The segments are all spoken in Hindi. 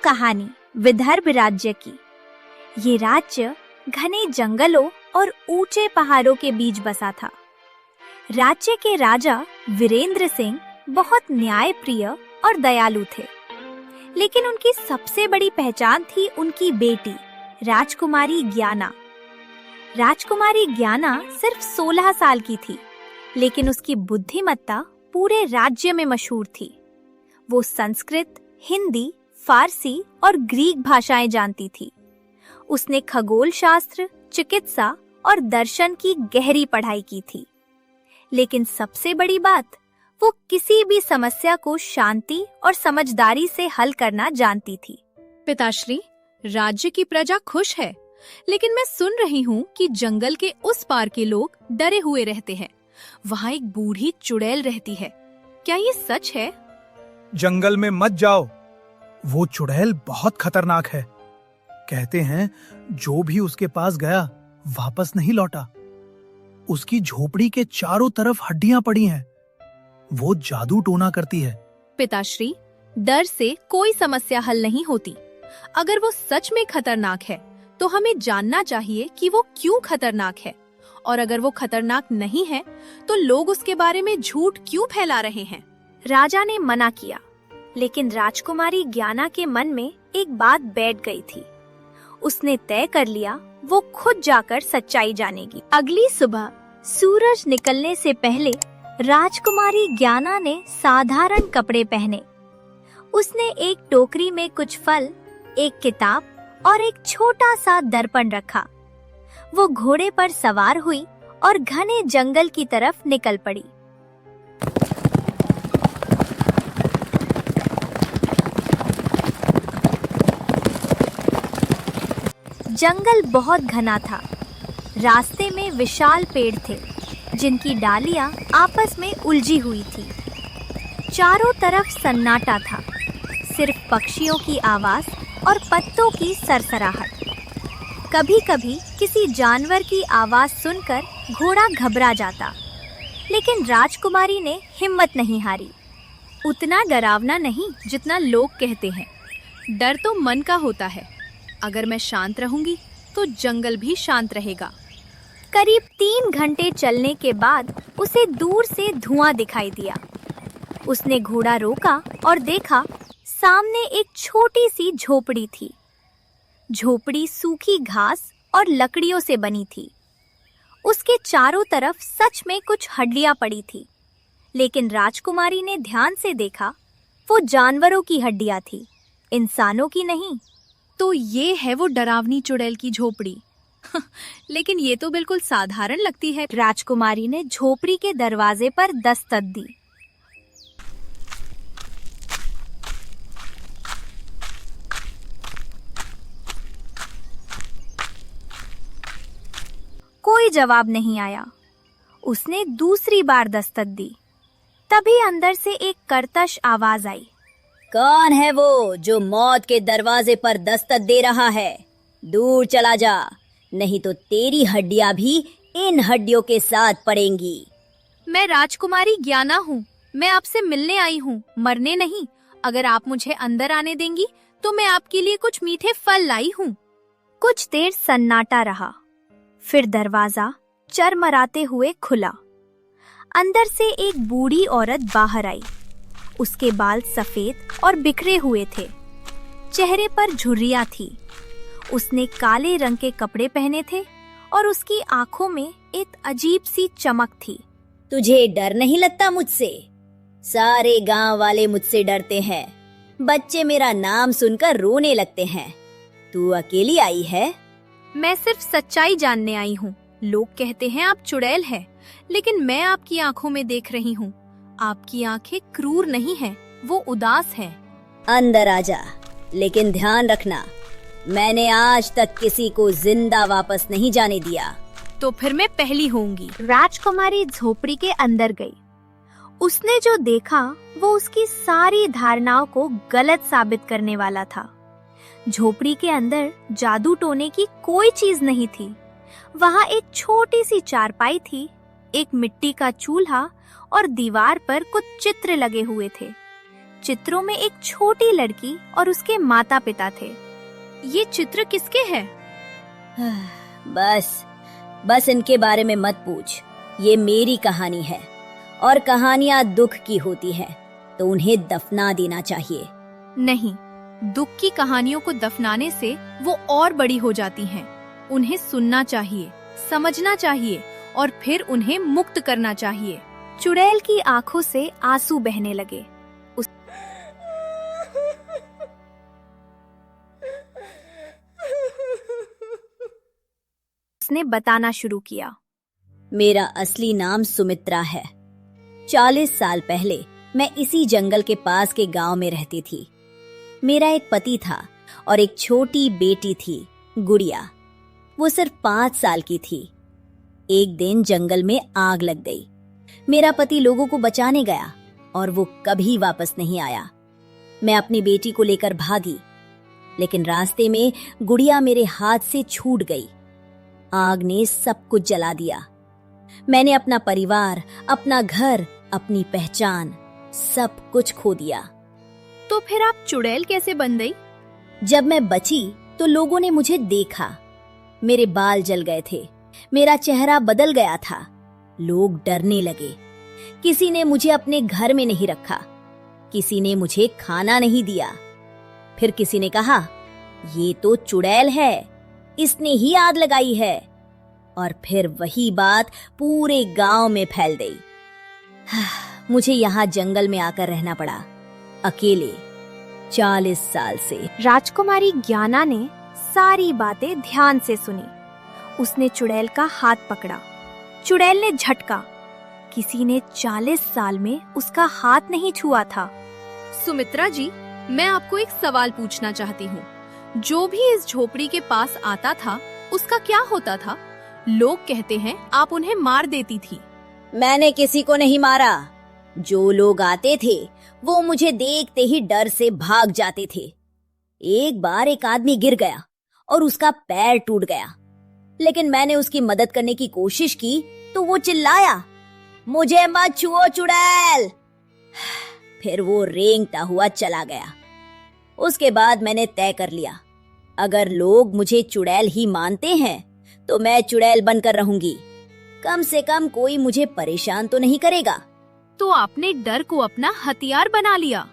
कहानी विदर्भ राज्य की। ये राज्य घने जंगलों और ऊंचे पहाड़ों के बीच बसा था। राज्य के राजा वीरेंद्र सिंह बहुत न्यायप्रिय और दयालु थे, लेकिन उनकी सबसे बड़ी पहचान थी उनकी बेटी राजकुमारी ज्ञाना। राजकुमारी ज्ञाना सिर्फ 16 साल की थी, लेकिन उसकी बुद्धिमत्ता पूरे राज्य में मशहूर थी। वो संस्कृत, हिंदी, फारसी और ग्रीक भाषाएं जानती थी। उसने खगोल शास्त्र, चिकित्सा और दर्शन की गहरी पढ़ाई की थी। लेकिन सबसे बड़ी बात, वो किसी भी समस्या को शांति और समझदारी से हल करना जानती थी। पिताश्री, राज्य की प्रजा खुश है, लेकिन मैं सुन रही हूँ कि जंगल के उस पार के लोग डरे हुए रहते हैं। वहाँ एक बूढ़ी चुड़ैल रहती है। क्या ये सच है? जंगल में मत जाओ, वो चुड़ैल बहुत खतरनाक है। कहते हैं जो भी उसके पास गया वापस नहीं लौटा। उसकी झोपड़ी के चारों तरफ हड्डियां पड़ी हैं। वो जादू टोना करती है। पिताश्री, डर से कोई समस्या हल नहीं होती। अगर वो सच में खतरनाक है, तो हमें जानना चाहिए कि वो क्यों खतरनाक है, और अगर वो खतरनाक नहीं है, तो लोग उसके बारे में झूठ क्यों फैला रहे हैं? राजा ने मना किया, लेकिन राजकुमारी ज्ञाना के मन में एक बात बैठ गई थी। उसने तय कर लिया वो खुद जाकर सच्चाई जानेगी। अगली सुबह सूरज निकलने से पहले राजकुमारी ज्ञाना ने साधारण कपड़े पहने। उसने एक टोकरी में कुछ फल, एक किताब और एक छोटा सा दर्पण रखा। वो घोड़े पर सवार हुई और घने जंगल की तरफ निकल पड़ी। जंगल बहुत घना था। रास्ते में विशाल पेड़ थे, जिनकी डालियां आपस में उलझी हुई थी। चारों तरफ सन्नाटा था, सिर्फ पक्षियों की आवाज और पत्तों की सरसराहट। कभी-कभी किसी जानवर की आवाज सुनकर घोड़ा घबरा जाता, लेकिन राजकुमारी ने हिम्मत नहीं हारी। उतना डरावना नहीं जितना लोग कहते हैं। डर तो मन का होता है। अगर मैं शांत रहूंगी, तो जंगल भी शांत रहेगा। करीब 3 घंटे चलने के बाद उसे दूर से धुआं दिखाई दिया। उसने घोड़ा रोका और देखा सामने एक छोटी सी झोपड़ी थी। झोपड़ी सूखी घास और लकड़ियों से बनी थी। उसके चारों तरफ सच में कुछ हड्डियां पड़ी थी, लेकिन राजकुमारी ने ध्यान से देखा, वो जानवरों की हड्डियां थी, इंसानों की नहीं। तो ये है वो डरावनी चुड़ैल की झोपड़ी। लेकिन ये तो बिल्कुल साधारण लगती है। राजकुमारी ने झोपड़ी के दरवाजे पर दस्तक दी। कोई जवाब नहीं आया। उसने दूसरी बार दस्तक दी। तभी अंदर से एक कर्कश आवाज आई। कौन है वो जो मौत के दरवाजे पर दस्तक दे रहा है? दूर चला जा, नहीं तो तेरी हड्डियां भी इन हड्डियों के साथ पड़ेंगी। मैं राजकुमारी ज्ञाना हूँ। मैं आपसे मिलने आई हूँ, मरने नहीं। अगर आप मुझे अंदर आने देंगी, तो मैं आपके लिए कुछ मीठे फल लाई हूँ। कुछ देर सन्नाटा रहा, फिर दरवाजा चरमराते हुए खुला। अंदर से एक बूढ़ी औरत बाहर आई। उसके बाल सफेद और बिखरे हुए थे, चेहरे पर झुर्रियां थी। उसने काले रंग के कपड़े पहने थे और उसकी आंखों में एक अजीब सी चमक थी। तुझे डर नहीं लगता मुझसे? सारे गांव वाले मुझसे डरते हैं। बच्चे मेरा नाम सुनकर रोने लगते हैं। तू अकेली आई है? मैं सिर्फ सच्चाई जानने आई हूँ। लोग कहते हैं आप चुड़ैल हैं, लेकिन मैं आपकी आंखों में देख रही हूँ। आपकी आंखें क्रूर नहीं हैं, वो उदास हैं। अंदर आजा, लेकिन ध्यान रखना, मैंने आज तक किसी को जिंदा वापस नहीं जाने दिया। तो फिर मैं पहली होंगी। राजकुमारी झोपड़ी के अंदर गई। उसने जो देखा वो उसकी सारी धारणाओं को गलत साबित करने वाला था। झोपड़ी के अंदर जादू टोने की कोई चीज नहीं थी। वहाँ एक छोटी सी चारपाई थी, एक मिट्टी का चूल्हा और दीवार पर कुछ चित्र लगे हुए थे। चित्रों में एक छोटी लड़की और उसके माता पिता थे। ये चित्र किसके हैं? बस इनके बारे में मत पूछ। ये मेरी कहानी है और कहानियां दुख की होती हैं, तो उन्हें दफना देना चाहिए। नहीं, दुख की कहानियों को दफनाने से वो और बड़ी हो जाती हैं। उन्हें सुनना चाहिए, समझना चाहिए और फिर उन्हें मुक्त करना चाहिए। चुड़ैल की आंखों से आंसू बहने लगे। उसने बताना शुरू किया। मेरा असली नाम सुमित्रा है। 40 साल पहले मैं इसी जंगल के पास के गांव में रहती थी। मेरा एक पति था और एक छोटी बेटी थी, गुड़िया। वो सिर्फ 5 साल की थी। एक दिन जंगल में आग लग गई। मेरा पति लोगों को बचाने गया और वो कभी वापस नहीं आया। मैं अपनी बेटी को लेकर भागी, लेकिन रास्ते में गुड़िया मेरे हाथ से छूट गई। आग ने सब कुछ जला दिया। मैंने अपना परिवार, अपना घर, अपनी पहचान, सब कुछ खो दिया। तो फिर आप चुड़ैल कैसे बन गई? जब मैं बची तो लोगों ने मुझे देखा। मेरे बाल जल गए थे, मेरा चेहरा बदल गया था। लोग डरने लगे। किसी ने मुझे अपने घर में नहीं रखा, किसी ने मुझे खाना नहीं दिया। फिर किसी ने कहा, ये तो चुड़ैल है, इसने ही आग लगाई है। और फिर वही बात पूरे गांव में फैल गई। मुझे यहाँ जंगल में आकर रहना पड़ा, अकेले, 40 साल से। राजकुमारी ज्ञाना ने सारी बातें ध्यान से सुनी। उसने चुड़ैल का हाथ पकड़ा। चुड़ैल ने झटका। किसी ने 40 साल में उसका हाथ नहीं छुआ था। सुमित्रा जी, मैं आपको एक सवाल पूछना चाहती हूँ। जो भी इस झोपड़ी के पास आता था, उसका क्या होता था? लोग कहते हैं आप उन्हें मार देती थी। मैंने किसी को नहीं मारा। जो लोग आते थे वो मुझे देखते ही डर से भाग जाते थे। एक बार एक आदमी गिर गया और उसका पैर टूट गया, लेकिन मैंने उसकी मदद करने की कोशिश की तो वो चिल्लाया, मुझे मत छुओ चुड़ैल। फिर वो रेंगता हुआ चला गया। उसके बाद मैंने तय कर लिया, अगर लोग मुझे चुड़ैल ही मानते हैं तो मैं चुड़ैल बनकर रहूंगी। कम से कम कोई मुझे परेशान तो नहीं करेगा। तो आपने डर को अपना हथियार बना लिया।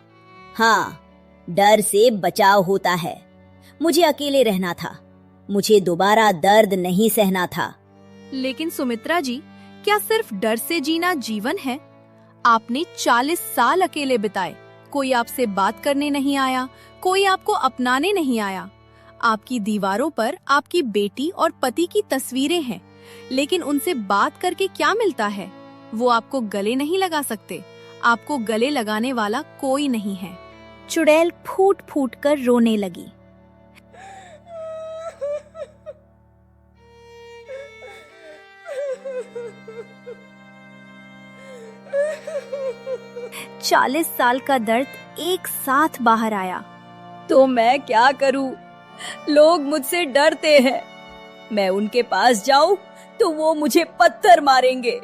हाँ, डर से बचाव होता है। मुझे अकेले रहना था, मुझे दोबारा दर्द नहीं सहना था। लेकिन सुमित्रा जी, क्या सिर्फ डर से जीना जीवन है? आपने 40 साल अकेले बिताए। कोई आपसे बात करने नहीं आया, कोई आपको अपनाने नहीं आया। आपकी दीवारों पर आपकी बेटी और पति की तस्वीरें हैं, लेकिन उनसे बात करके क्या मिलता है? वो आपको गले नहीं लगा सकते। आपको गले लगाने वाला कोई नहीं है। चुड़ैल फूट फूट कर रोने लगी। चालीस साल का दर्द एक साथ बाहर आया। तो मैं क्या करूं? लोग मुझसे डरते हैं। मैं उनके पास जाऊं तो वो मुझे पत्थर मारेंगे।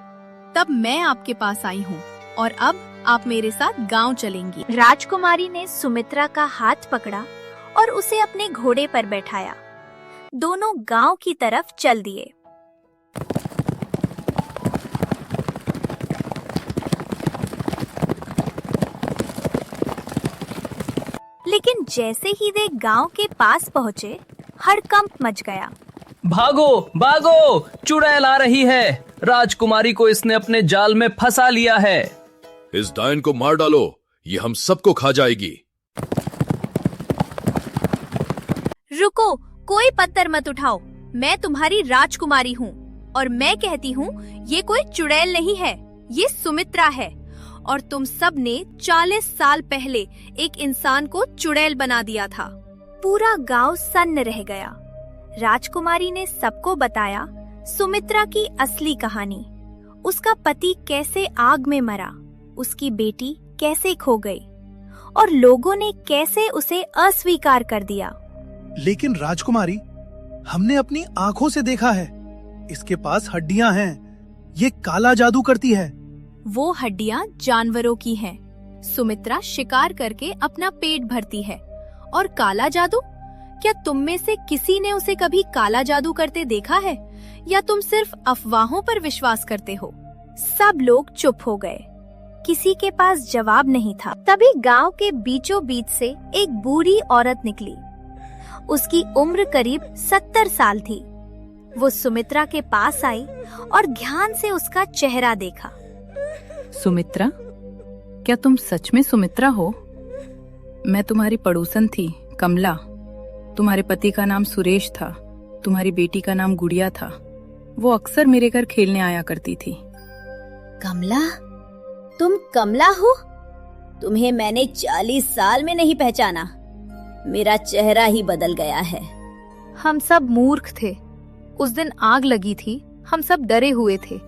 तब मैं आपके पास आई हूँ और अब आप मेरे साथ गांव चलेंगी। राजकुमारी ने सुमित्रा का हाथ पकड़ा और उसे अपने घोड़े पर बैठाया। दोनों गांव की तरफ चल दिए। लेकिन जैसे ही वे गांव के पास पहुंचे, हड़कंप मच गया। भागो भागो, चुड़ैल आ रही है। राजकुमारी को इसने अपने जाल में फंसा लिया है। इस डायन को मार डालो, ये हम सबको खा जाएगी। रुको, कोई पत्थर मत उठाओ। मैं तुम्हारी राजकुमारी हूँ और मैं कहती हूँ ये कोई चुड़ैल नहीं है, ये सुमित्रा है। और तुम सब ने 40 साल पहले एक इंसान को चुड़ैल बना दिया था। पूरा गांव सन्न रह गया। राजकुमारी ने सबको बताया सुमित्रा की असली कहानी। उसका पति कैसे आग में मरा, उसकी बेटी कैसे खो गई और लोगों ने कैसे उसे अस्वीकार कर दिया। लेकिन राजकुमारी, हमने अपनी आंखों से देखा है, इसके पास हड्डियां हैं। ये काला जादू करती है। वो हड्डियां जानवरों की हैं, सुमित्रा शिकार करके अपना पेट भरती है। और काला जादू? क्या तुम में से किसी ने उसे कभी काला जादू करते देखा है, या तुम सिर्फ अफवाहों पर विश्वास करते हो? सब लोग चुप हो गए। किसी के पास जवाब नहीं था। तभी गांव के बीचों बीच से एक बूढ़ी औरत निकली। उसकी उम्र करीब 70 साल थी। वो सुमित्रा के पास आई और ध्यान से उसका चेहरा देखा। सुमित्रा, क्या तुम सच में सुमित्रा हो? मैं तुम्हारी पड़ोसन थी, कमला। तुम्हारे पति का नाम सुरेश था, तुम्हारी बेटी का नाम गुड़िया था। वो अक्सर मेरे घर खेलने आया करती थी। कमला? तुम कमला हो? तुम्हें मैंने 40 साल में नहीं पहचाना। मेरा चेहरा ही बदल गया है। हम सब मूर्ख थे। उस दिन आग लगी थी, हम सब डरे हुए थे।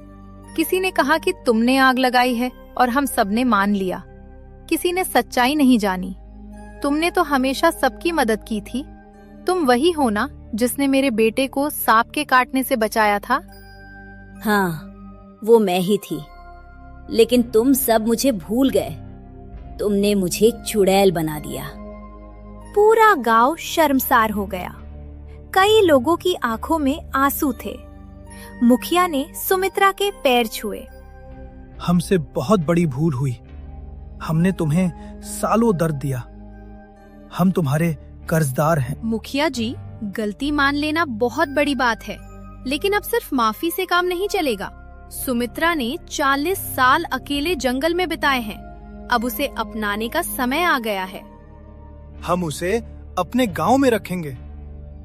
किसी ने कहा कि तुमने आग लगाई है और हम सबने मान लिया। किसी ने सच्चाई नहीं जानी। तुमने तो हमेशा सबकी मदद की थी। तुम वही हो ना जिसने मेरे बेटे को सांप के काटने से बचाया था? हाँ, वो मैं ही थी। लेकिन तुम सब मुझे भूल गए। तुमने मुझे एक चुड़ैल बना दिया। पूरा गांव शर्मसार हो गया। कई लोगों की आंखों में आंसू थे। मुखिया ने सुमित्रा के पैर छुए। हमसे बहुत बड़ी भूल हुई। हमने तुम्हें सालों दर्द दिया। हम तुम्हारे कर्जदार हैं। मुखिया जी, गलती मान लेना बहुत बड़ी बात है, लेकिन अब सिर्फ माफी से काम नहीं चलेगा। सुमित्रा ने 40 साल अकेले जंगल में बिताए हैं। अब उसे अपनाने का समय आ गया है। हम उसे अपने गांव में रखेंगे।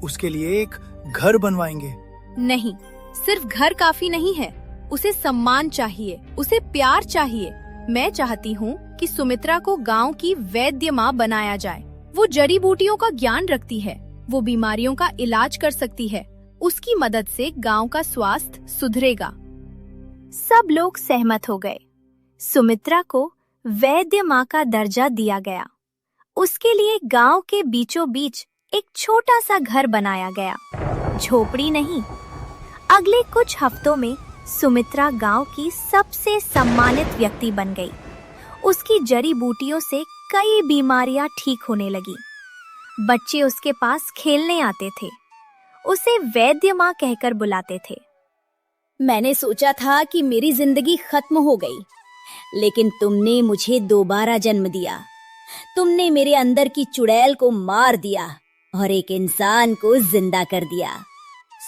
उसके लिए एक घर बनवाएंगे। नहीं, सिर्फ घर काफी नहीं है। उसे सम्मान चाहिए, उसे प्यार चाहिए। मैं चाहती हूँ कि सुमित्रा को गांव की वैद्य माँ बनाया जाए। वो जड़ी बूटियों का ज्ञान रखती है। वो बीमारियों का इलाज कर सकती है। उसकी मदद से गांव का स्वास्थ्य सुधरेगा। सब लोग सहमत हो गए। सुमित्रा को वैद्य माँ का दर्जा दिया गया। उसके लिए गांव के बीचों बीच एक छोटा सा घर बनाया गया। झोपड़ी नहीं। अगले कुछ हफ्तों में सुमित्रा गांव की सबसे सम्मानित व्यक्ति बन गई। उसकी जड़ी बूटियों से कई बीमारियां ठीक होने लगी। बच्चे उसके पास खेलने आते थे। उसे वैद्य माँ कहकर बुलाते थे। मैंने सोचा था कि मेरी जिंदगी खत्म हो गई, लेकिन तुमने मुझे दोबारा जन्म दिया। तुमने मेरे अंदर की चुड़ैल को मार दिया और एक इंसान को जिंदा कर दिया।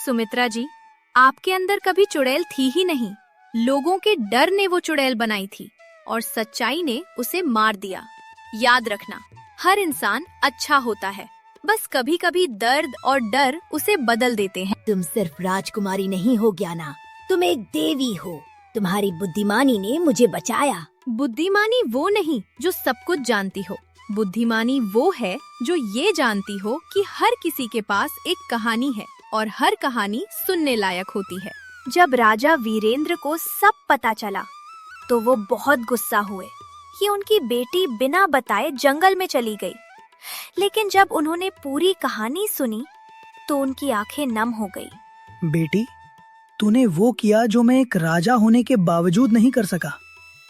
सुमित्रा जी, आपके अंदर कभी चुड़ैल थी ही नहीं। लोगों के डर ने वो चुड़ैल बनाई थी और सच्चाई ने उसे मार दिया। याद रखना, हर इंसान अच्छा होता है, बस कभी कभी दर्द और डर उसे बदल देते हैं। तुम सिर्फ राजकुमारी नहीं हो ज्ञाना, तुम एक देवी हो। तुम्हारी बुद्धिमानी ने मुझे बचाया। बुद्धिमानी वो नहीं जो सब कुछ जानती हो। बुद्धिमानी वो है जो ये जानती हो कि हर किसी के पास एक कहानी है और हर कहानी सुनने लायक होती है। जब राजा वीरेंद्र को सब पता चला तो वो बहुत गुस्सा हुए कि उनकी बेटी बिना बताए जंगल में चली गई। लेकिन जब उन्होंने पूरी कहानी सुनी तो उनकी आंखें नम हो गई। बेटी, तूने वो किया जो मैं एक राजा होने के बावजूद नहीं कर सका।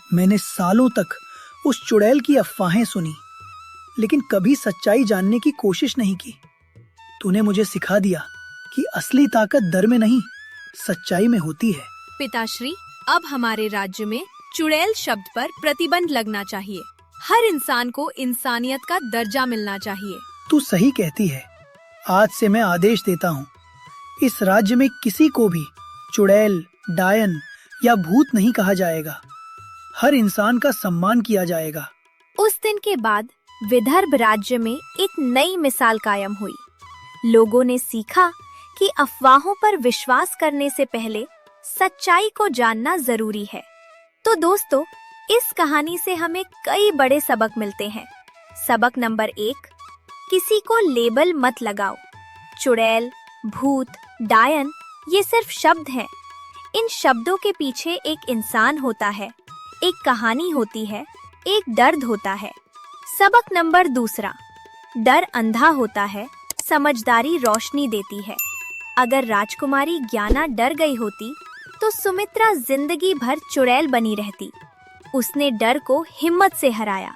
मैंने सालों तक उस चुड़ैल की अफवाहें सुनी, लेकिन कभी सच्चाई जानने की कोशिश नहीं की। तूने मुझे सिखा दिया कि असली ताकत डर में नहीं, सच्चाई में होती है। पिताश्री, अब हमारे राज्य में चुड़ैल शब्द पर प्रतिबंध लगना चाहिए। हर इंसान को इंसानियत का दर्जा मिलना चाहिए। तू सही कहती है। आज से मैं आदेश देता हूँ, इस राज्य में किसी को भी चुड़ैल, डायन या भूत नहीं कहा जाएगा। हर इंसान का सम्मान किया जाएगा। उस दिन के बाद विदर्भ राज्य में एक नई मिसाल कायम हुई। लोगों ने सीखा कि अफवाहों पर विश्वास करने से पहले सच्चाई को जानना जरूरी है। तो दोस्तों, इस कहानी से हमें कई बड़े सबक मिलते हैं। सबक नंबर 1, किसी को लेबल मत लगाओ। चुड़ैल, भूत, डायन ये सिर्फ शब्द हैं। इन शब्दों के पीछे एक इंसान होता है, एक कहानी होती है, एक दर्द होता है। सबक नंबर 2, डर अंधा होता है, समझदारी रोशनी देती है। अगर राजकुमारी ज्ञाना डर गई होती तो सुमित्रा जिंदगी भर चुड़ैल बनी रहती। उसने डर को हिम्मत से हराया